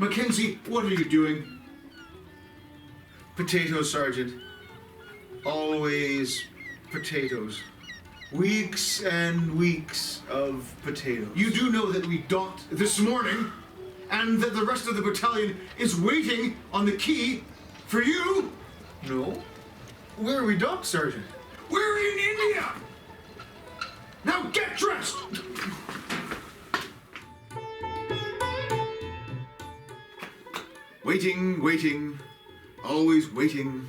Mackenzie, what are you doing? Potatoes, Sergeant. Always potatoes. Weeks and weeks of potatoes. You do know that we docked this morning, and that the rest of the battalion is waiting on the key for you? No. Where are we docked, Sergeant? We're in India! Now get dressed! Waiting, waiting, always waiting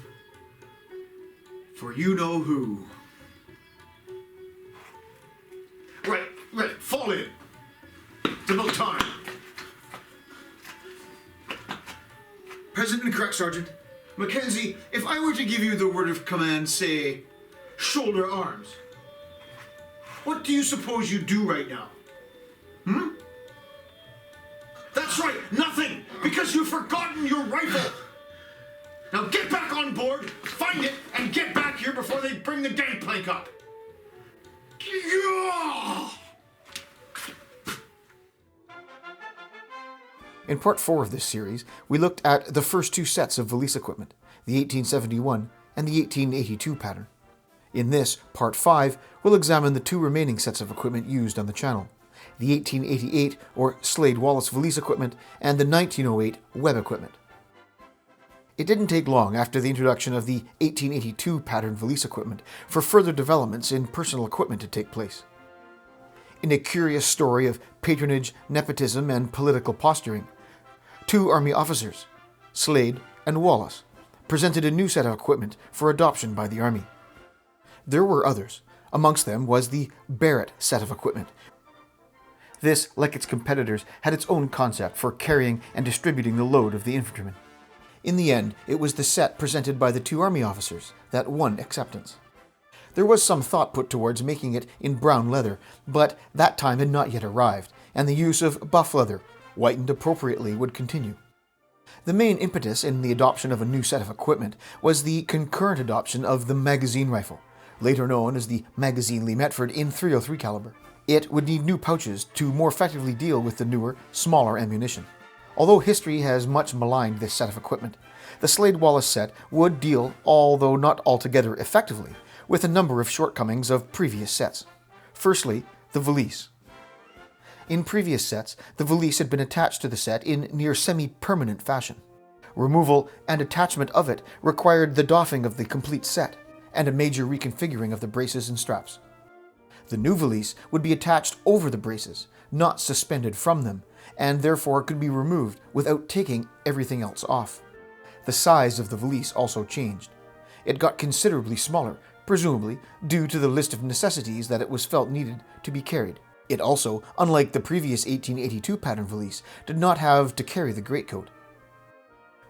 for you know who. Right, fall in. It's about time. Present and correct, Sergeant. Mackenzie, if I were to give you the word of command, say, shoulder arms, what do you suppose you'd do right now? That's right, nothing, because you've forgotten your rifle. Now get back on board, find it, and get back here before they bring the gangplank up. Yeah! In part 4 of this series, we looked at the first two sets of valise equipment, the 1871 and the 1882 pattern. In this, part 5, we'll examine the two remaining sets of equipment used on the channel, the 1888 or Slade-Wallace valise equipment and the 1908 Webb equipment. It didn't take long after the introduction of the 1882 pattern valise equipment for further developments in personal equipment to take place. In a curious story of patronage, nepotism, and political posturing, two Army officers, Slade and Wallace, presented a new set of equipment for adoption by the Army. There were others. Amongst them was the Barrett set of equipment. This, like its competitors, had its own concept for carrying and distributing the load of the infantrymen. In the end, it was the set presented by the two Army officers that won acceptance. There was some thought put towards making it in brown leather, but that time had not yet arrived, and the use of buff leather, whitened appropriately, would continue. The main impetus in the adoption of a new set of equipment was the concurrent adoption of the magazine rifle, later known as the Magazine Lee Metford in .303 caliber. It would need new pouches to more effectively deal with the newer, smaller ammunition. Although history has much maligned this set of equipment, the Slade-Wallace set would deal, although not altogether effectively, with a number of shortcomings of previous sets. Firstly, the valise. In previous sets, the valise had been attached to the set in near semi-permanent fashion. Removal and attachment of it required the doffing of the complete set, and a major reconfiguring of the braces and straps. The new valise would be attached over the braces, not suspended from them, and therefore could be removed without taking everything else off. The size of the valise also changed. It got considerably smaller, presumably due to the list of necessities that it was felt needed to be carried. It also, unlike the previous 1882 pattern valise, did not have to carry the greatcoat.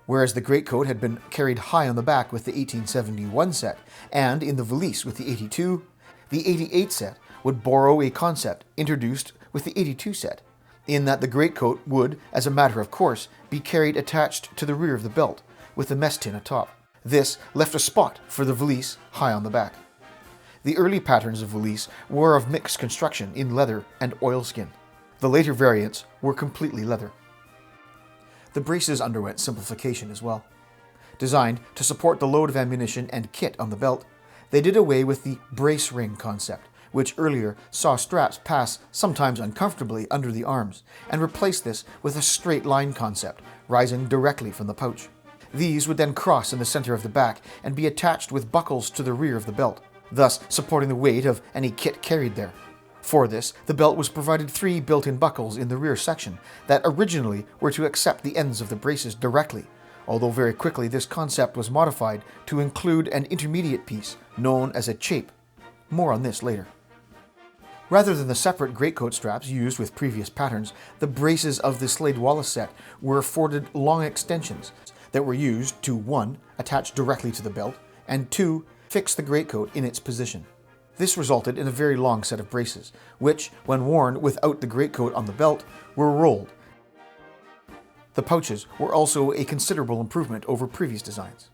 Whereas the greatcoat had been carried high on the back with the 1871 set, and in the valise with the 82, the 88 set would borrow a concept introduced with the 82 set, in that the greatcoat would, as a matter of course, be carried attached to the rear of the belt, with the mess tin atop. This left a spot for the valise high on the back. The early patterns of valise were of mixed construction in leather and oilskin. The later variants were completely leather. The braces underwent simplification as well. Designed to support the load of ammunition and kit on the belt, they did away with the brace ring concept, which earlier saw straps pass sometimes uncomfortably under the arms, and replaced this with a straight line concept, rising directly from the pouch. These would then cross in the center of the back and be attached with buckles to the rear of the belt, thus supporting the weight of any kit carried there. For this, the belt was provided 3 built-in buckles in the rear section that originally were to accept the ends of the braces directly, although very quickly this concept was modified to include an intermediate piece known as a chape. More on this later. Rather than the separate greatcoat straps used with previous patterns, the braces of the Slade-Wallace set were afforded long extensions that were used to 1. Attach directly to the belt, and 2. Fix the greatcoat in its position. This resulted in a very long set of braces, which, when worn without the greatcoat on the belt, were rolled. The pouches were also a considerable improvement over previous designs.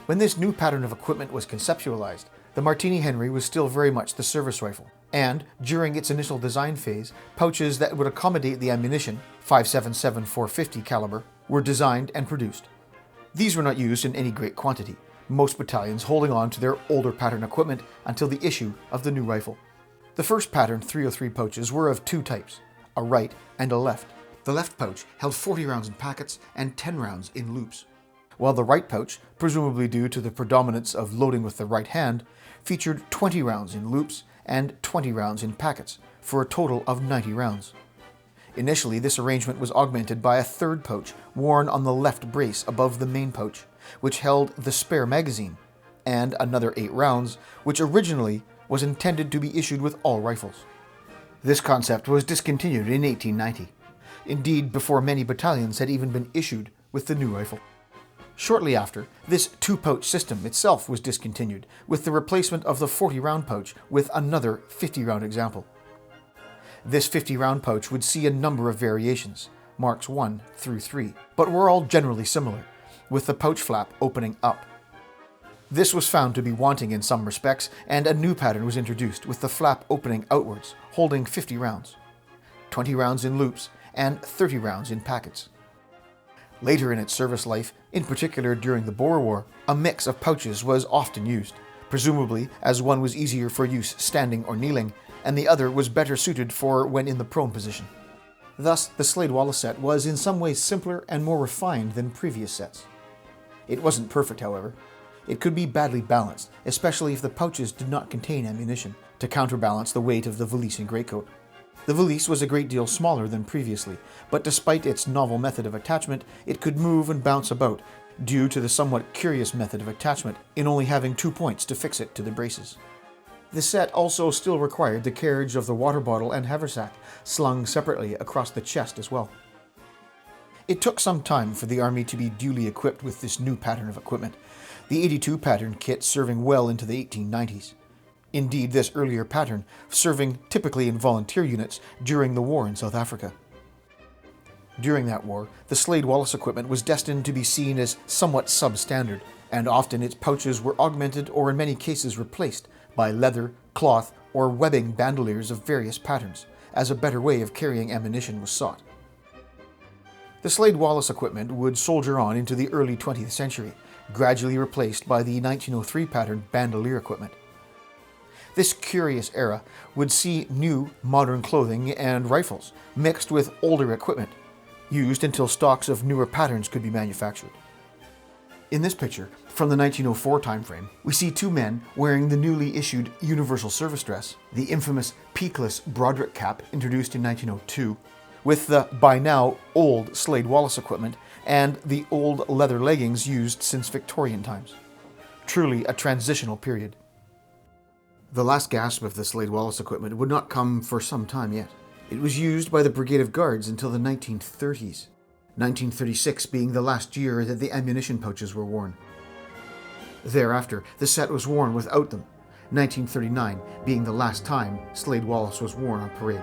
When this new pattern of equipment was conceptualized, The Martini-Henry was still very much the service rifle, and during its initial design phase, pouches that would accommodate the ammunition, 5.77 450 caliber, were designed and produced. These were not used in any great quantity, most battalions holding on to their older pattern equipment until the issue of the new rifle. The first pattern 303 pouches were of two types, a right and a left. The left pouch held 40 rounds in packets and 10 rounds in loops, while the right pouch, presumably due to the predominance of loading with the right hand, featured 20 rounds in loops and 20 rounds in packets, for a total of 90 rounds. Initially, this arrangement was augmented by a third pouch worn on the left brace above the main pouch, which held the spare magazine, and another 8 rounds, which originally was intended to be issued with all rifles. This concept was discontinued in 1890, indeed before many battalions had even been issued with the new rifle. Shortly after, this two-pouch system itself was discontinued, with the replacement of the 40-round pouch with another 50-round example. This 50-round pouch would see a number of variations, marks 1 through 3, but were all generally similar, with the pouch flap opening up. This was found to be wanting in some respects, and a new pattern was introduced with the flap opening outwards, holding 50 rounds, 20 rounds in loops, and 30 rounds in packets. Later in its service life, in particular during the Boer War, a mix of pouches was often used, presumably as one was easier for use standing or kneeling, and the other was better suited for when in the prone position. Thus, the Slade-Wallace set was in some ways simpler and more refined than previous sets. It wasn't perfect, however. It could be badly balanced, especially if the pouches did not contain ammunition, to counterbalance the weight of the valise and greatcoat. The valise was a great deal smaller than previously, but despite its novel method of attachment, it could move and bounce about, due to the somewhat curious method of attachment in only having 2 points to fix it to the braces. The set also still required the carriage of the water bottle and haversack, slung separately across the chest as well. It took some time for the Army to be duly equipped with this new pattern of equipment, the 82 pattern kit serving well into the 1890s. Indeed, this earlier pattern serving typically in volunteer units during the war in South Africa. During that war, the Slade-Wallace equipment was destined to be seen as somewhat substandard, and often its pouches were augmented or in many cases replaced by leather, cloth, or webbing bandoliers of various patterns, as a better way of carrying ammunition was sought. The Slade-Wallace equipment would soldier on into the early 20th century, gradually replaced by the 1903 pattern Bandolier equipment. This curious era would see new, modern clothing and rifles mixed with older equipment, used until stocks of newer patterns could be manufactured. In this picture, from the 1904 timeframe, we see two men wearing the newly issued universal service dress, the infamous peakless Broderick cap introduced in 1902, with the, by now, old Slade-Wallace equipment and the old leather leggings used since Victorian times. Truly a transitional period. The last gasp of the Slade-Wallace equipment would not come for some time yet. It was used by the Brigade of Guards until the 1930s, 1936 being the last year that the ammunition pouches were worn. Thereafter, the set was worn without them, 1939 being the last time Slade-Wallace was worn on parade.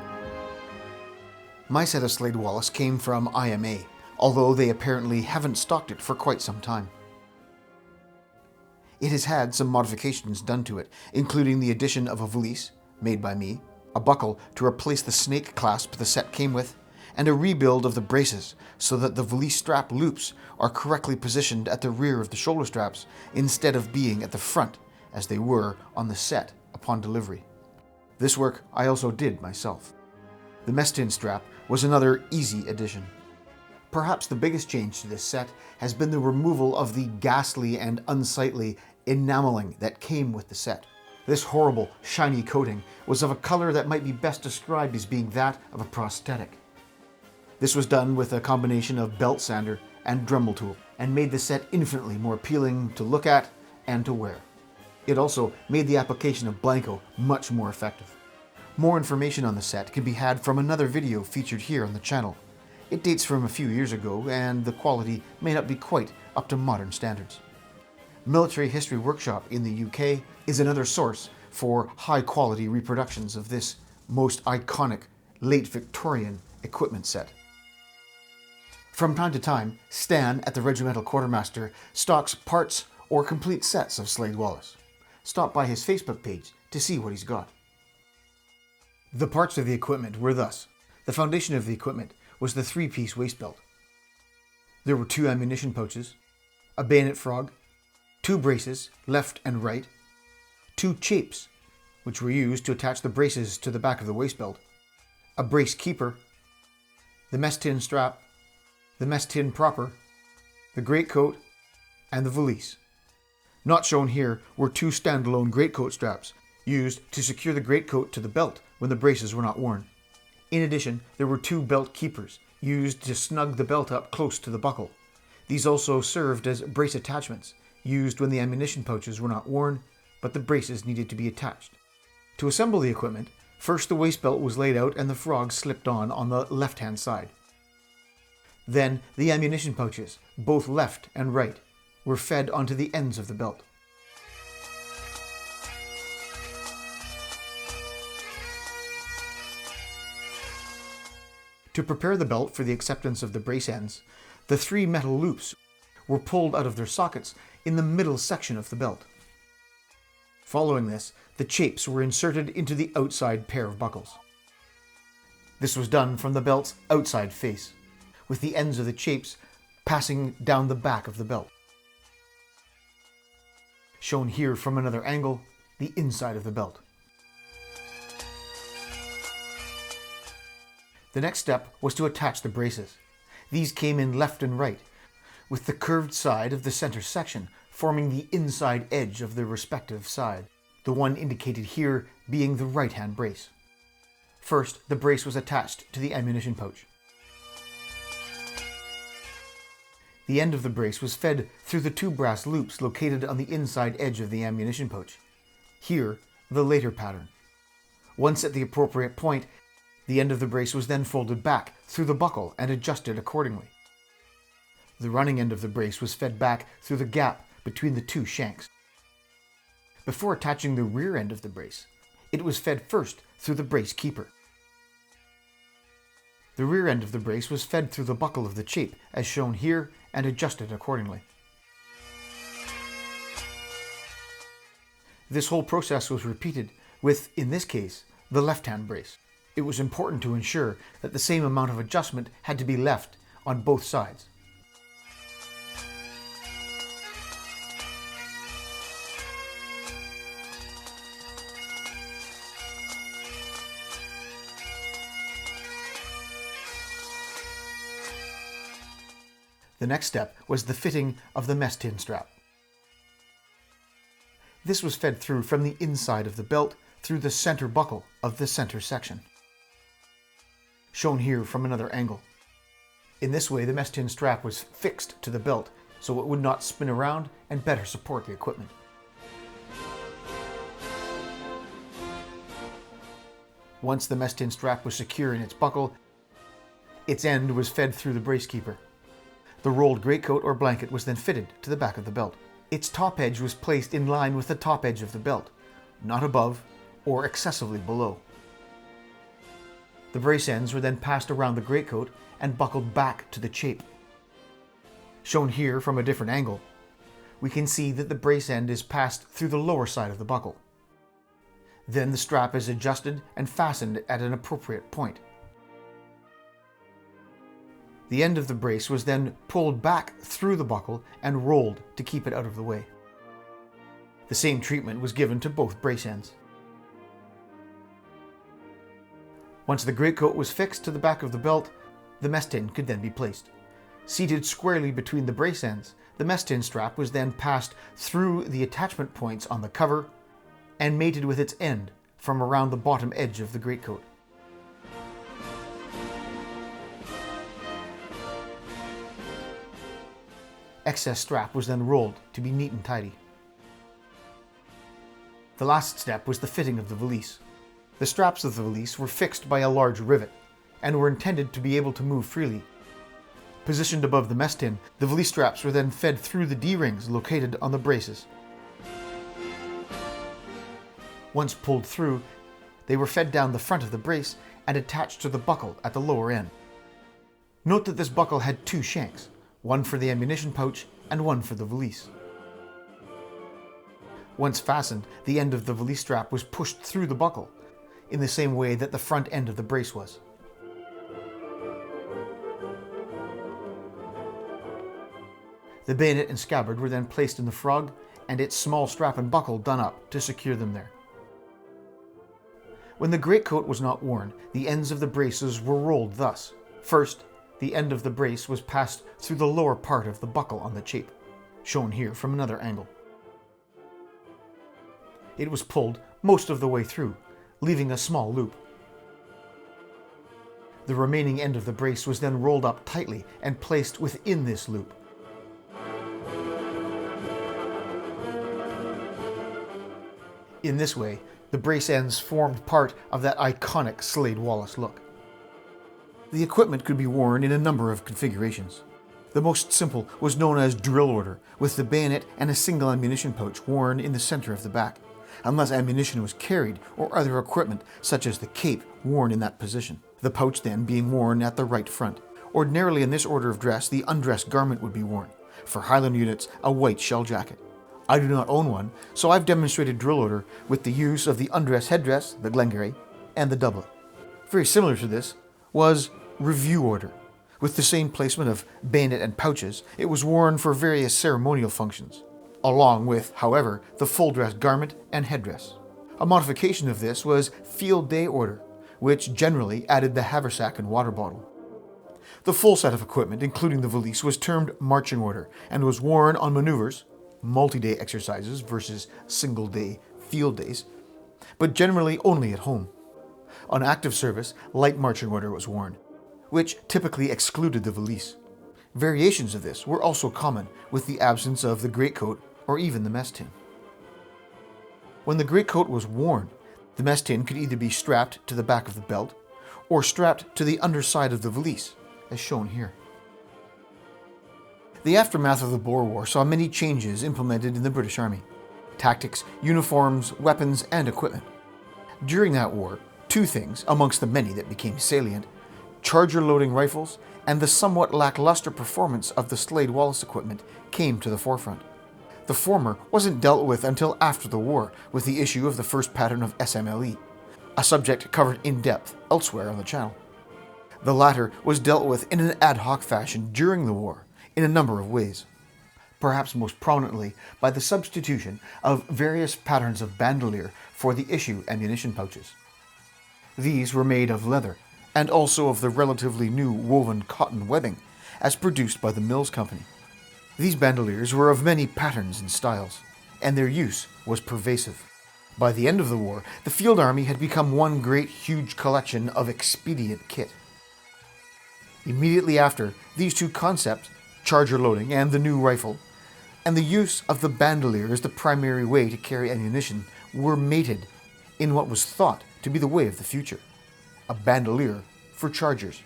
My set of Slade-Wallace came from IMA, although they apparently haven't stocked it for quite some time. It has had some modifications done to it, including the addition of a valise, made by me, a buckle to replace the snake clasp the set came with, and a rebuild of the braces so that the valise strap loops are correctly positioned at the rear of the shoulder straps instead of being at the front as they were on the set upon delivery. This work I also did myself. The mess tin strap was another easy addition. Perhaps the biggest change to this set has been the removal of the ghastly and unsightly enameling that came with the set. This horrible, shiny coating was of a color that might be best described as being that of a prosthetic. This was done with a combination of belt sander and Dremel tool, and made the set infinitely more appealing to look at and to wear. It also made the application of Blanco much more effective. More information on the set can be had from another video featured here on the channel. It dates from a few years ago, and the quality may not be quite up to modern standards. Military History Workshop in the UK is another source for high-quality reproductions of this most iconic late Victorian equipment set. From time to time, Stan at the Regimental Quartermaster stocks parts or complete sets of Slade-Wallace. stop by his Facebook page to see what he's got. The parts of the equipment were thus. The foundation of the equipment was the 3-piece waist belt. There were 2 ammunition pouches, a bayonet frog, 2 braces, left and right, 2 chapes, which were used to attach the braces to the back of the waist belt, a brace keeper, the mess tin strap, the mess tin proper, the greatcoat, and the valise. Not shown here were 2 standalone greatcoat straps, used to secure the greatcoat to the belt when the braces were not worn. In addition, there were 2 belt keepers, used to snug the belt up close to the buckle. These also served as brace attachments, used when the ammunition pouches were not worn, but the braces needed to be attached. To assemble the equipment, first the waist belt was laid out and the frog slipped on the left-hand side. Then the ammunition pouches, both left and right, were fed onto the ends of the belt. To prepare the belt for the acceptance of the brace ends, the 3 metal loops were pulled out of their sockets in the middle section of the belt. Following this, the chapes were inserted into the outside pair of buckles. This was done from the belt's outside face, with the ends of the chapes passing down the back of the belt. Shown here from another angle, the inside of the belt. The next step was to attach the braces. These came in left and right, with the curved side of the center section forming the inside edge of the respective side, the one indicated here being the right-hand brace. First, the brace was attached to the ammunition pouch. The end of the brace was fed through the 2 brass loops located on the inside edge of the ammunition pouch. Here, the later pattern. Once at the appropriate point, the end of the brace was then folded back through the buckle and adjusted accordingly. The running end of the brace was fed back through the gap between the 2 shanks. Before attaching the rear end of the brace, it was fed first through the brace keeper. The rear end of the brace was fed through the buckle of the chape, as shown here, and adjusted accordingly. This whole process was repeated with, in this case, the left-hand brace. It was important to ensure that the same amount of adjustment had to be left on both sides. The next step was the fitting of the mess tin strap. This was fed through from the inside of the belt through the center buckle of the center section, shown here from another angle. In this way, the mess tin strap was fixed to the belt so it would not spin around and better support the equipment. Once the mess tin strap was secure in its buckle, its end was fed through the brace keeper. The rolled greatcoat or blanket was then fitted to the back of the belt. Its top edge was placed in line with the top edge of the belt, not above or excessively below. The brace ends were then passed around the greatcoat and buckled back to the chape. Shown here from a different angle, we can see that the brace end is passed through the lower side of the buckle. Then the strap is adjusted and fastened at an appropriate point. The end of the brace was then pulled back through the buckle and rolled to keep it out of the way. The same treatment was given to both brace ends. Once the greatcoat was fixed to the back of the belt, the mess tin could then be placed. Seated squarely between the brace ends, the mess tin strap was then passed through the attachment points on the cover and mated with its end from around the bottom edge of the greatcoat. Excess strap was then rolled to be neat and tidy. The last step was the fitting of the valise. The straps of the valise were fixed by a large rivet and were intended to be able to move freely. Positioned above the mess tin, the valise straps were then fed through the D-rings located on the braces. Once pulled through, they were fed down the front of the brace and attached to the buckle at the lower end. Note that this buckle had 2 shanks, one for the ammunition pouch and one for the valise. Once fastened, the end of the valise strap was pushed through the buckle, in the same way that the front end of the brace was. The bayonet and scabbard were then placed in the frog, and its small strap and buckle done up to secure them there. When the greatcoat was not worn, the ends of the braces were rolled thus. First, the end of the brace was passed through the lower part of the buckle on the chape, shown here from another angle. It was pulled most of the way through, leaving a small loop. The remaining end of the brace was then rolled up tightly and placed within this loop. In this way, the brace ends formed part of that iconic Slade Wallace look. The equipment could be worn in a number of configurations. The most simple was known as drill order, with the bayonet and a single ammunition pouch worn in the center of the back, unless ammunition was carried or other equipment such as the cape worn in that position, the pouch then being worn at the right front. Ordinarily in this order of dress, the undress garment would be worn. For Highland units, a white shell jacket. I do not own one, so I've demonstrated drill order with the use of the undress headdress, the Glengarry, and the doublet. Very similar to this was review order. With the same placement of bayonet and pouches, it was worn for various ceremonial functions, along with, however, the full dress garment and headdress. A modification of this was field day order, which generally added the haversack and water bottle. The full set of equipment, including the valise, was termed marching order and was worn on maneuvers, multi-day exercises versus single-day field days, but generally only at home. On active service, light marching order was worn, which typically excluded the valise. Variations of this were also common, with the absence of the greatcoat or even the mess tin. When the greatcoat was worn, the mess tin could either be strapped to the back of the belt or strapped to the underside of the valise, as shown here. The aftermath of the Boer War saw many changes implemented in the British Army: tactics, uniforms, weapons, and equipment. During that war, two things, amongst the many that became salient, charger-loading rifles and the somewhat lackluster performance of the Slade Wallace equipment, came to the forefront. The former wasn't dealt with until after the war, with the issue of the first pattern of SMLE, a subject covered in depth elsewhere on the channel. The latter was dealt with in an ad hoc fashion during the war, in a number of ways, perhaps most prominently by the substitution of various patterns of bandolier for the issue ammunition pouches. These were made of leather, and also of the relatively new woven cotton webbing, as produced by the Mills Company. These bandoliers were of many patterns and styles, and their use was pervasive. By the end of the war, the field army had become one great huge collection of expedient kit. Immediately after, these two concepts, charger loading and the new rifle, and the use of the bandolier as the primary way to carry ammunition, were mated in what was thought to be the way of the future: a bandolier for chargers.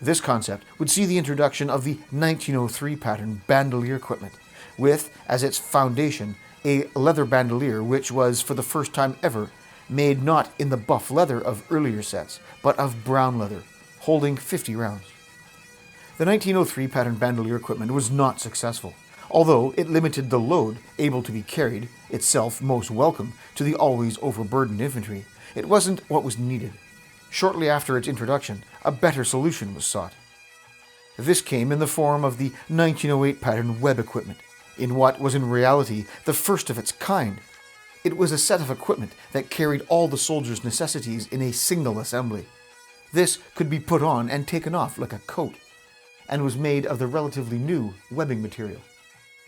This concept would see the introduction of the 1903 pattern bandolier equipment, with, as its foundation, a leather bandolier which was, for the first time ever, made not in the buff leather of earlier sets, but of brown leather, holding 50 rounds. The 1903 pattern bandolier equipment was not successful. Although it limited the load able to be carried, itself most welcome to the always overburdened infantry, it wasn't what was needed. Shortly after its introduction, a better solution was sought. This came in the form of the 1908 pattern web equipment, in what was in reality the first of its kind. It was a set of equipment that carried all the soldiers' necessities in a single assembly. This could be put on and taken off like a coat, and was made of the relatively new webbing material.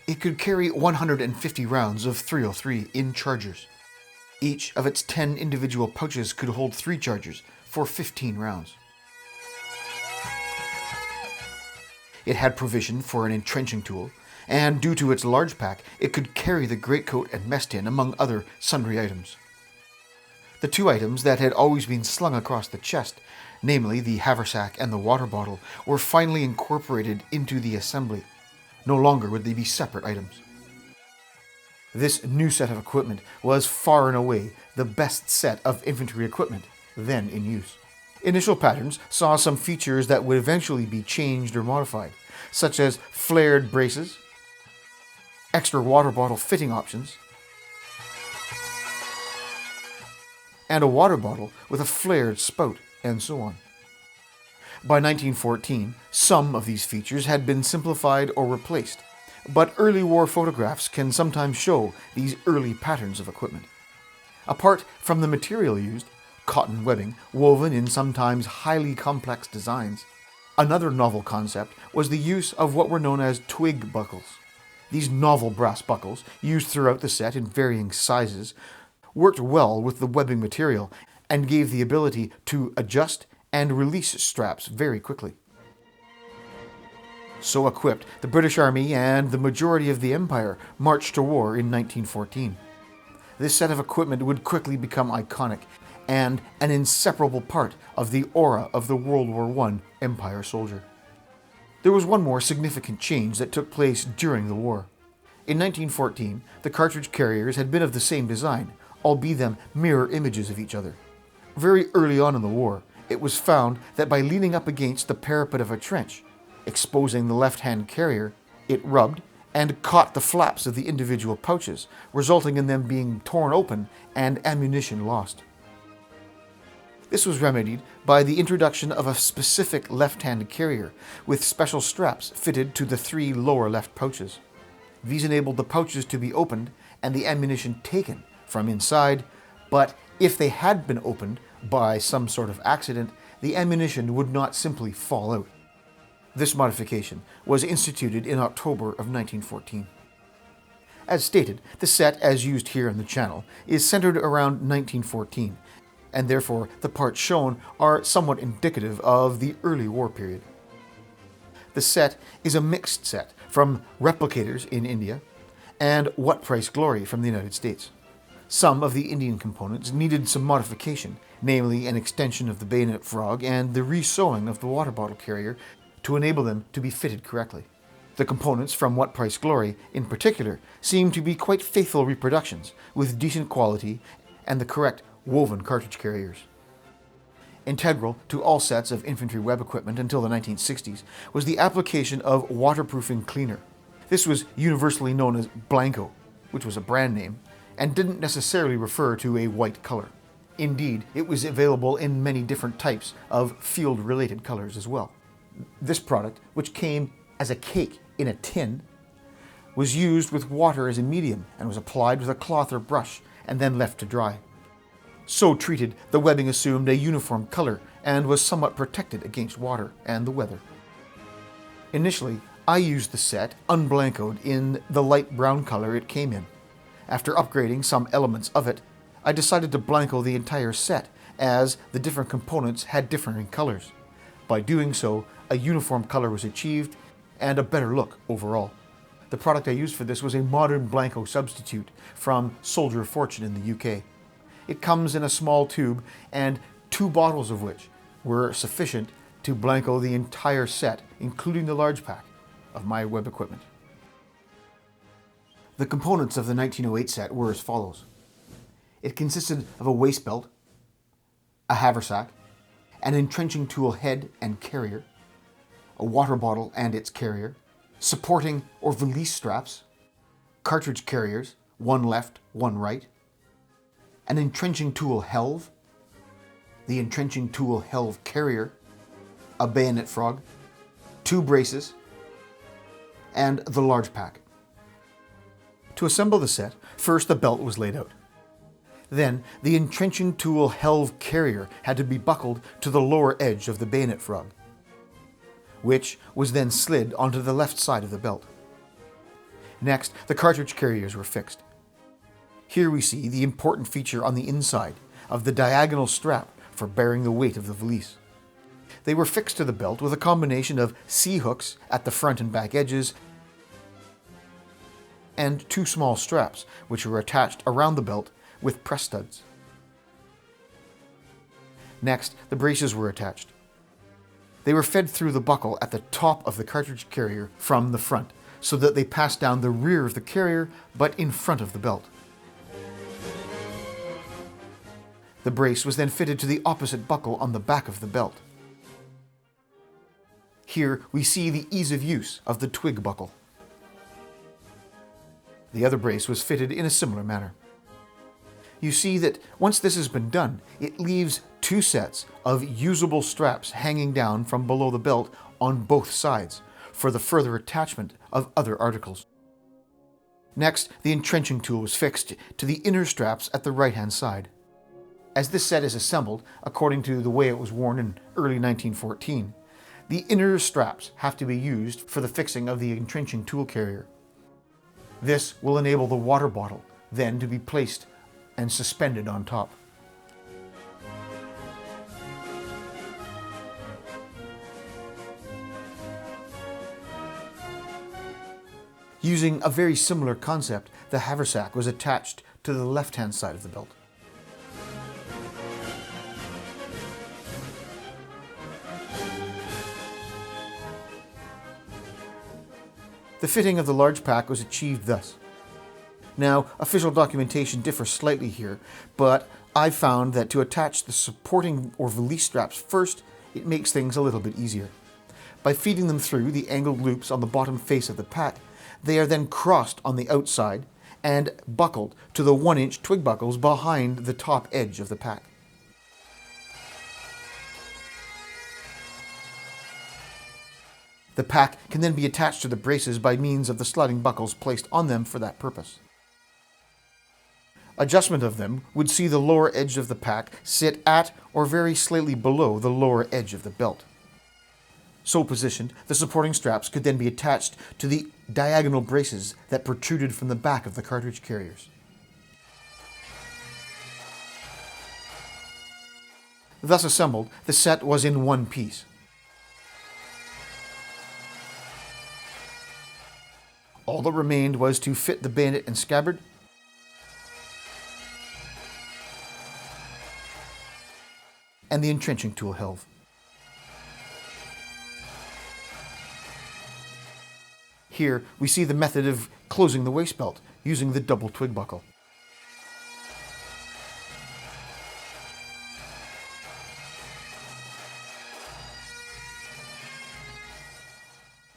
It could carry 150 rounds of .303 in chargers. Each of its 10 individual pouches could hold 3 chargers for 15 rounds. It had provision for an entrenching tool, and due to its large pack, it could carry the greatcoat and mess tin among other sundry items. The two items that had always been slung across the chest, namely the haversack and the water bottle, were finally incorporated into the assembly. No longer would they be separate items. This new set of equipment was far and away the best set of infantry equipment then in use. Initial patterns saw some features that would eventually be changed or modified, such as flared braces, extra water bottle fitting options, and a water bottle with a flared spout, and so on. By 1914, some of these features had been simplified or replaced, but early war photographs can sometimes show these early patterns of equipment. Apart from the material used, cotton webbing woven in sometimes highly complex designs, another novel concept was the use of what were known as twig buckles. These novel brass buckles, used throughout the set in varying sizes, worked well with the webbing material and gave the ability to adjust and release straps very quickly. So equipped, the British Army and the majority of the Empire marched to war in 1914. This set of equipment would quickly become iconic and an inseparable part of the aura of the World War I Empire soldier. There was one more significant change that took place during the war. In 1914, the cartridge carriers had been of the same design, albeit them mirror images of each other. Very early on in the war, it was found that by leaning up against the parapet of a trench, exposing the left-hand carrier, it rubbed and caught the flaps of the individual pouches, resulting in them being torn open and ammunition lost. This was remedied by the introduction of a specific left-hand carrier with special straps fitted to the 3 lower left pouches. These enabled the pouches to be opened and the ammunition taken from inside, but if they had been opened by some sort of accident, the ammunition would not simply fall out. This modification was instituted in October of 1914. As stated, the set, as used here on the channel, is centered around 1914, and therefore the parts shown are somewhat indicative of the early war period. The set is a mixed set from replicators in India and What Price Glory from the United States. Some of the Indian components needed some modification, namely an extension of the bayonet frog and the resewing of the water bottle carrier to enable them to be fitted correctly. The components from What Price Glory, in particular, seem to be quite faithful reproductions, with decent quality and the correct woven cartridge carriers. Integral to all sets of infantry web equipment until the 1960s was the application of waterproofing cleaner. This was universally known as Blanco, which was a brand name, and didn't necessarily refer to a white color. Indeed, it was available in many different types of field-related colors as well. This product, which came as a cake in a tin, was used with water as a medium and was applied with a cloth or brush and then left to dry. So treated, the webbing assumed a uniform color and was somewhat protected against water and the weather. Initially, I used the set unblancoed in the light brown color it came in. After upgrading some elements of it, I decided to blanco the entire set, as the different components had differing colors. By doing so, a uniform color was achieved and a better look overall. The product I used for this was a modern blanco substitute from Soldier of Fortune in the UK. It comes in a small tube, and 2 bottles of which were sufficient to blanco the entire set, including the large pack of my web equipment. The components of the 1908 set were as follows. It consisted of a waist belt, a haversack, an entrenching tool head and carrier, a water bottle and its carrier, supporting or valise straps, cartridge carriers, 1 left, 1 right, an entrenching tool helve, the entrenching tool helve carrier, a bayonet frog, 2 braces, and the large pack. To assemble the set, first the belt was laid out. Then, the entrenching tool helve carrier had to be buckled to the lower edge of the bayonet frog, which was then slid onto the left side of the belt. Next, the cartridge carriers were fixed. Here we see the important feature on the inside of the diagonal strap for bearing the weight of the valise. They were fixed to the belt with a combination of C-hooks at the front and back edges and 2 small straps which were attached around the belt with press studs. Next, the braces were attached. They were fed through the buckle at the top of the cartridge carrier from the front, so that they passed down the rear of the carrier but in front of the belt. The brace was then fitted to the opposite buckle on the back of the belt. Here we see the ease of use of the twig buckle. The other brace was fitted in a similar manner. You see that once this has been done, it leaves 2 sets of usable straps hanging down from below the belt on both sides for the further attachment of other articles. Next, the entrenching tool was fixed to the inner straps at the right-hand side. As this set is assembled, according to the way it was worn in early 1914, the inner straps have to be used for the fixing of the entrenching tool carrier. This will enable the water bottle then to be placed and suspended on top. Using a very similar concept, the haversack was attached to the left-hand side of the belt. The fitting of the large pack was achieved thus. Now, official documentation differs slightly here, but I've found that to attach the supporting or valise straps first, it makes things a little bit easier. By feeding them through the angled loops on the bottom face of the pack, they are then crossed on the outside and buckled to the 1-inch twig buckles behind the top edge of the pack. The pack can then be attached to the braces by means of the sliding buckles placed on them for that purpose. Adjustment of them would see the lower edge of the pack sit at or very slightly below the lower edge of the belt. So positioned, the supporting straps could then be attached to the diagonal braces that protruded from the back of the cartridge carriers. Thus assembled, the set was in one piece. All that remained was to fit the bayonet and scabbard, and the entrenching tool helve. Here we see the method of closing the waist belt using the double twig buckle.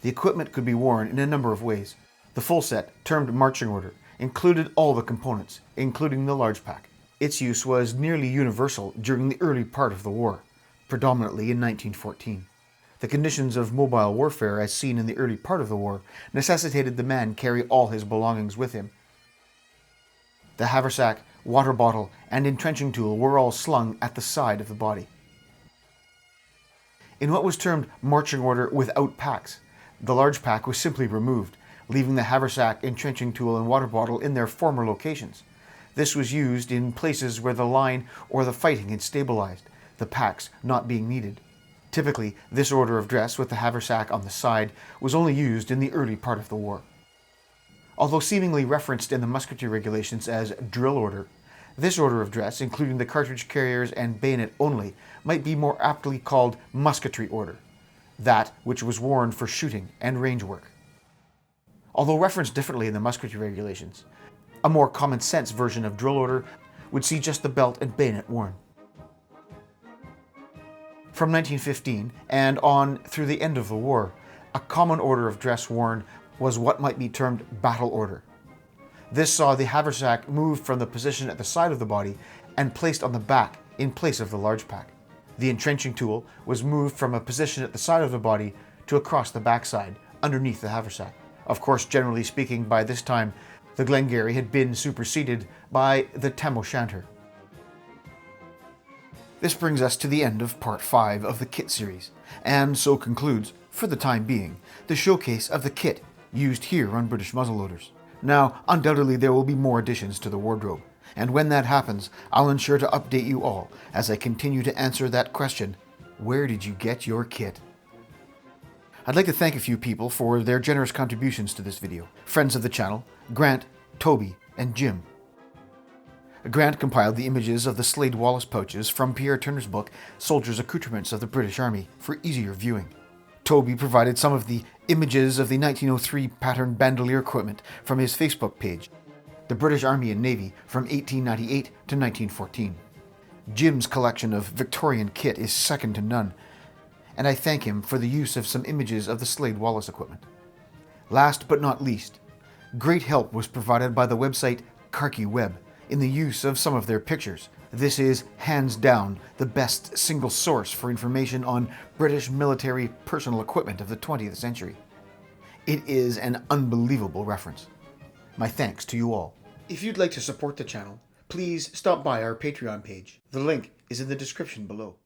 The equipment could be worn in a number of ways. The full set, termed marching order, included all the components, including the large pack. Its use was nearly universal during the early part of the war, predominantly in 1914. The conditions of mobile warfare as seen in the early part of the war necessitated the man carry all his belongings with him. The haversack, water bottle, and entrenching tool were all slung at the side of the body. In what was termed marching order without packs, the large pack was simply removed, leaving the haversack, entrenching tool, and water bottle in their former locations. This was used in places where the line or the fighting had stabilized, the packs not being needed. Typically, this order of dress with the haversack on the side was only used in the early part of the war. Although seemingly referenced in the musketry regulations as drill order, this order of dress, including the cartridge carriers and bayonet only, might be more aptly called musketry order, that which was worn for shooting and range work. Although referenced differently in the musketry regulations, a more common-sense version of drill order would see just the belt and bayonet worn. From 1915 and on through the end of the war, a common order of dress worn was what might be termed battle order. This saw the haversack moved from the position at the side of the body and placed on the back in place of the large pack. The entrenching tool was moved from a position at the side of the body to across the backside, underneath the haversack. Of course, generally speaking, by this time, the Glengarry had been superseded by the tam o' shanter. This brings us to the end of Part 5 of the kit series, and so concludes, for the time being, the showcase of the kit used here on British Muzzleloaders. Now, undoubtedly there will be more additions to the wardrobe, and when that happens, I'll ensure to update you all as I continue to answer that question, where did you get your kit? I'd like to thank a few people for their generous contributions to this video. Friends of the channel, Grant, Toby, and Jim. Grant compiled the images of the Slade Wallace pouches from Pierre Turner's book, Soldiers' Accoutrements of the British Army, for easier viewing. Toby provided some of the images of the 1903 pattern bandolier equipment from his Facebook page, The British Army and Navy from 1898 to 1914. Jim's collection of Victorian kit is second to none, and I thank him for the use of some images of the Slade Wallace equipment. Last but not least, great help was provided by the website Karki Web in the use of some of their pictures. This is, hands down, the best single source for information on British military personal equipment of the 20th century. It is an unbelievable reference. My thanks to you all. If you'd like to support the channel, please stop by our Patreon page. The link is in the description below.